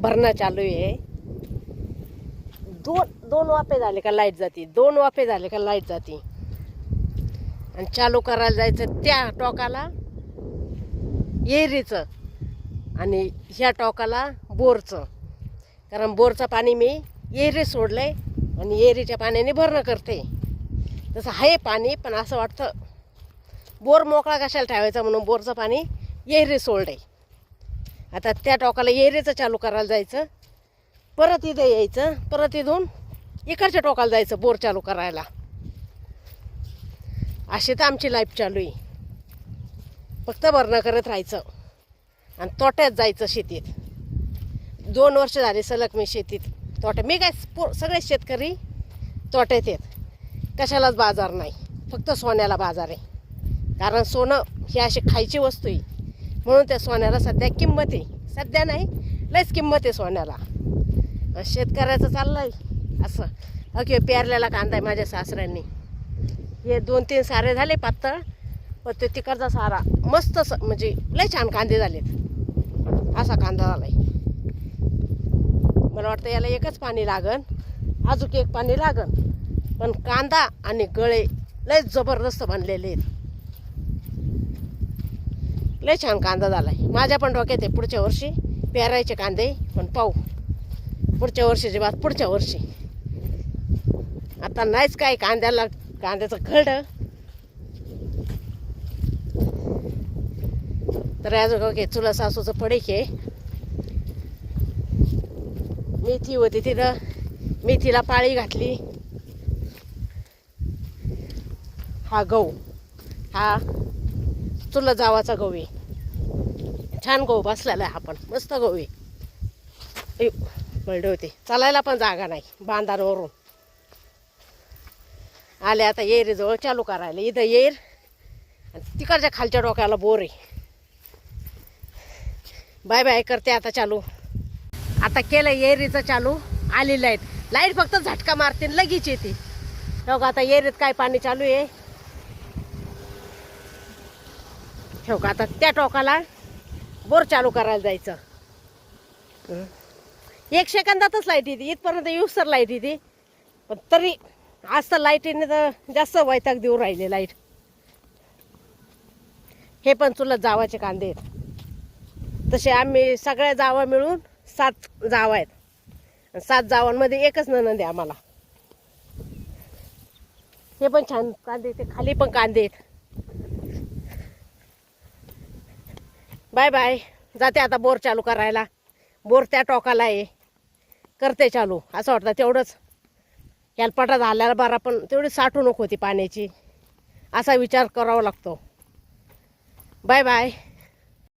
भरणं चालू आहे. दोन वाफे झाले का लाईट जाती, 2 वाफे झाले का लाईट जाती. आणि चालू करायला जायचं त्या टोकाला येरीचं आणि ह्या टोकाला बोरचं. कारण बोरचं पाणी मी येरी सोडलंय आणि येरीच्या पाण्याने भरणं करते. तसं आहे पाणी, पण असं वाटतं बोर मोकळा कशाला ठेवायचा म्हणून बोरचं पाणी येरी सोडलंय. आता त्या टोकाला येरीचं चालू करायला जायचं, परत इथं यायचं, परत इथून इकडच्या टोकाला जायचं बोर चालू करायला. अशी तर आमची लाईफ चालू आहे. फक्त भरणं करत राहायचं आणि तोट्यात जायचं शेतीत. 2 वर्ष झाले सलग मी शेतीत तोट्यात. मी काय सगळे शेतकरी तोट्यात आहेत. कशालाच बाजार नाही, फक्त सोन्याला बाजार आहे. कारण सोनं ही अशी खायची वस्तू आहे म्हणून त्या सोन्याला सध्या किंमत आहे. सध्या नाही, लयच किंमत आहे सोन्याला. शेतकऱ्याचं चाललं आहे असं. ओके, पेरलेला कांदा आहे माझ्या सासऱ्यांनी. हे 2-3 सारे झाले पातळ, पण ते तिकडचा सारा मस्त म्हणजे लय छान कांदे झालेत. असा कांदा झाला आहे. मला वाटतं याला एकच पाणी लागन, अजून एक पाणी लागन. पण कांदा आणि गळे लय जबरदस्त बनलेले आहेत. लय छान कांदा झाला आहे. माझ्या पण डोक्यात आहे पुढच्या वर्षी पेरायचे कांदे, पण पाहू पुढच्या वर्षीची बात पुढच्या वर्षी. आता नाहीच काय कांद्याचं घड. तर अजून ओके, चुला सासूचं पडीक आहे. मेथी होती तिथं, मेथीला पाळी घातली. हा गहू, हा चुला जावाचा गहू आहे. छान गहू बसलेला आहे. हा पण मस्त गहू आहे. बळडे होते, चालायला पण जागा नाही बांधांवरून आले. आता येरीजवळ चालू करायला. इथं येर आणि तिकडच्या खालच्या डोक्याला बोर आहे. बाय बाय करते आता चालू. आता केलं येरीचं चालू. आली लाईट. लाईट फक्त झटका मारते लगेच येते. बघा आता येरीत काय पाणी चालू आहे. ठेव का आता त्या टोकाला बोर चालू करायला जायचं. 1 सेकंदातच लाईट येते. इथपर्यंत येऊसर लाईट येते. पण तरी आज तर लाईटीने तर जास्त वैताग देऊ राहिले लाईट. हे पण चुलत जावाचे कांदे आहेत. तसे आम्ही सगळ्या जावा मिळून 7 जावा आहेत. 7 जावांमध्ये एकच नणंद आहे आम्हाला. हे पण छान कांदे, ते खाली पण कांदे आहेत. बाय बाय, जाते आता बोर चालू करायला. बोर त्या टोकाला आहे, करते चालू. असं वाटतं तेवढंच हेलपाटा झाल्याला बरा, पण तेवढी साठवणूक होती पाण्याची. असा विचार करावा लागतो. Bye bye.